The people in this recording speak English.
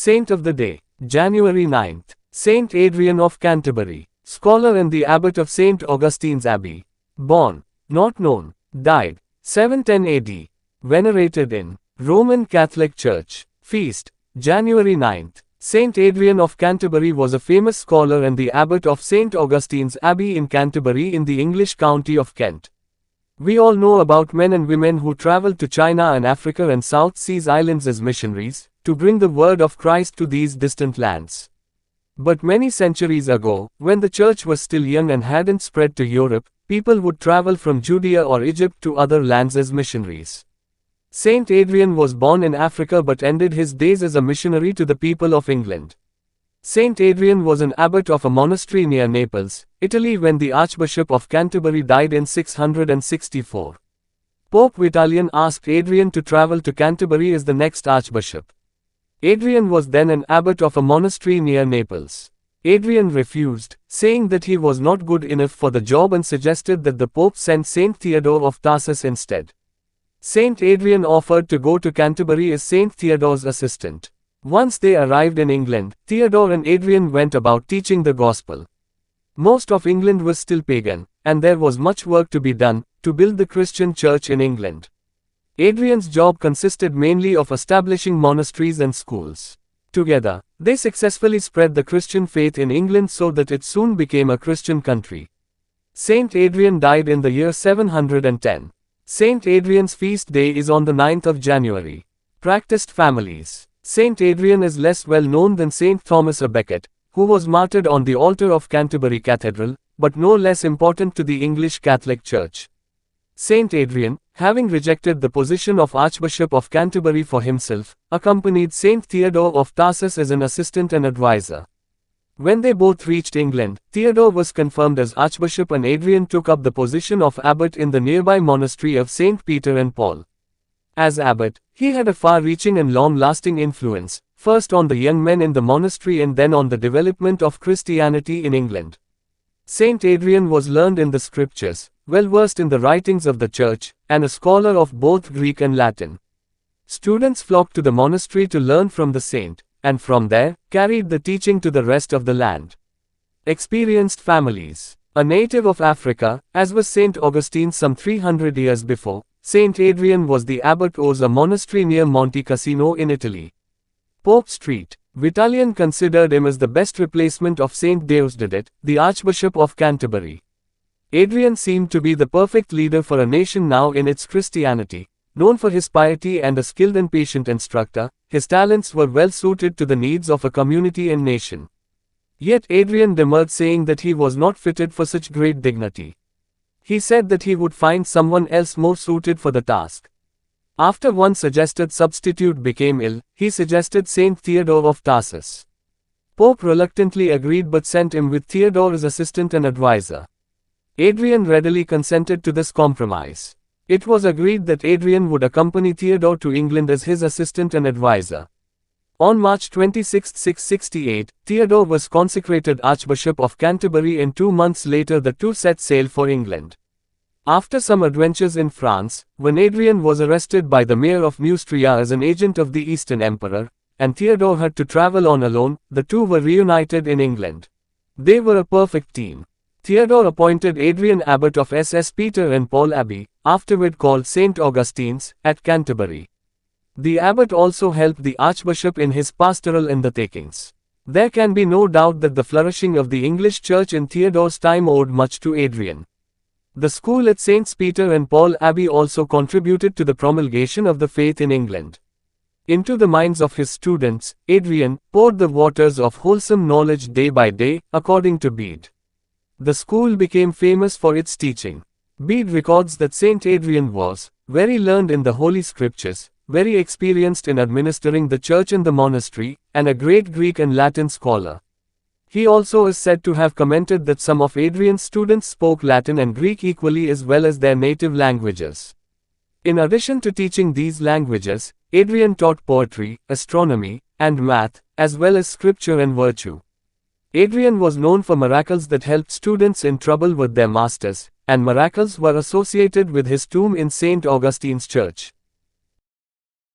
Saint of the Day, January 9th, Saint Adrian of Canterbury, scholar and the abbot of St. Augustine's Abbey. Born, not known, died, 710 AD. Venerated in Roman Catholic Church. Feast, January 9th. Saint Adrian of Canterbury was a famous scholar and the abbot of St. Augustine's Abbey in Canterbury in the English county of Kent. We all know about men and women who traveled to China and Africa and South Seas islands as missionaries, to bring the word of Christ to these distant lands. But many centuries ago, when the church was still young and hadn't spread to Europe, people would travel from Judea or Egypt to other lands as missionaries. Saint Adrian was born in Africa but ended his days as a missionary to the people of England. Saint Adrian was an abbot of a monastery near Naples, Italy when the Archbishop of Canterbury died in 664. Pope Vitalian asked Adrian to travel to Canterbury as the next archbishop. Adrian was then an abbot of a monastery near Naples. Adrian refused, saying that he was not good enough for the job and suggested that the Pope send Saint Theodore of Tarsus instead. Saint Adrian offered to go to Canterbury as Saint Theodore's assistant. Once they arrived in England, Theodore and Adrian went about teaching the gospel. Most of England was still pagan, and there was much work to be done, to build the Christian church in England. Adrian's job consisted mainly of establishing monasteries and schools. Together, they successfully spread the Christian faith in England so that it soon became a Christian country. Saint Adrian died in the year 710. Saint Adrian's feast day is on the 9th of January. Practiced families. Saint Adrian is less well known than Saint Thomas à Becket, who was martyred on the altar of Canterbury Cathedral, but no less important to the English Catholic Church. Saint Adrian, having rejected the position of Archbishop of Canterbury for himself, accompanied Saint Theodore of Tarsus as an assistant and advisor. When they both reached England, Theodore was confirmed as Archbishop and Adrian took up the position of abbot in the nearby monastery of St. Peter and Paul. As abbot, he had a far-reaching and long-lasting influence, first on the young men in the monastery and then on the development of Christianity in England. Saint Adrian was learned in the scriptures, well-versed in the writings of the church, and a scholar of both Greek and Latin. Students flocked to the monastery to learn from the saint, and from there, carried the teaching to the rest of the land. Experienced families. A native of Africa, as was St. Augustine some 300 years before, St. Adrian was the abbot of a monastery near Monte Cassino in Italy. Pope Street. Vitalian considered him as the best replacement of St. Deusdedit, the Archbishop of Canterbury. Adrian seemed to be the perfect leader for a nation now in its Christianity. Known for his piety and a skilled and patient instructor, his talents were well suited to the needs of a community and nation. Yet Adrian demurred, saying that he was not fitted for such great dignity. He said that he would find someone else more suited for the task. After one suggested substitute became ill, he suggested Saint Theodore of Tarsus. Pope reluctantly agreed but sent him with Theodore as assistant and advisor. Adrian readily consented to this compromise. It was agreed that Adrian would accompany Theodore to England as his assistant and advisor. On March 26, 668, Theodore was consecrated Archbishop of Canterbury and 2 months later the two set sail for England. After some adventures in France, when Adrian was arrested by the mayor of Neustria as an agent of the Eastern Emperor, and Theodore had to travel on alone, the two were reunited in England. They were a perfect team. Theodore appointed Adrian abbot of St. Peter and Paul Abbey, afterward called St. Augustine's, at Canterbury. The abbot also helped the archbishop in his pastoral undertakings. There can be no doubt that the flourishing of the English church in Theodore's time owed much to Adrian. The school at St. Peter and Paul Abbey also contributed to the promulgation of the faith in England. Into the minds of his students, Adrian poured the waters of wholesome knowledge day by day, according to Bede. The school became famous for its teaching. Bede records that Saint Adrian was very learned in the Holy Scriptures, very experienced in administering the church and the monastery, and a great Greek and Latin scholar. He also is said to have commented that some of Adrian's students spoke Latin and Greek equally as well as their native languages. In addition to teaching these languages, Adrian taught poetry, astronomy, and math, as well as scripture and virtue. Adrian was known for miracles that helped students in trouble with their masters, and miracles were associated with his tomb in St. Augustine's Church.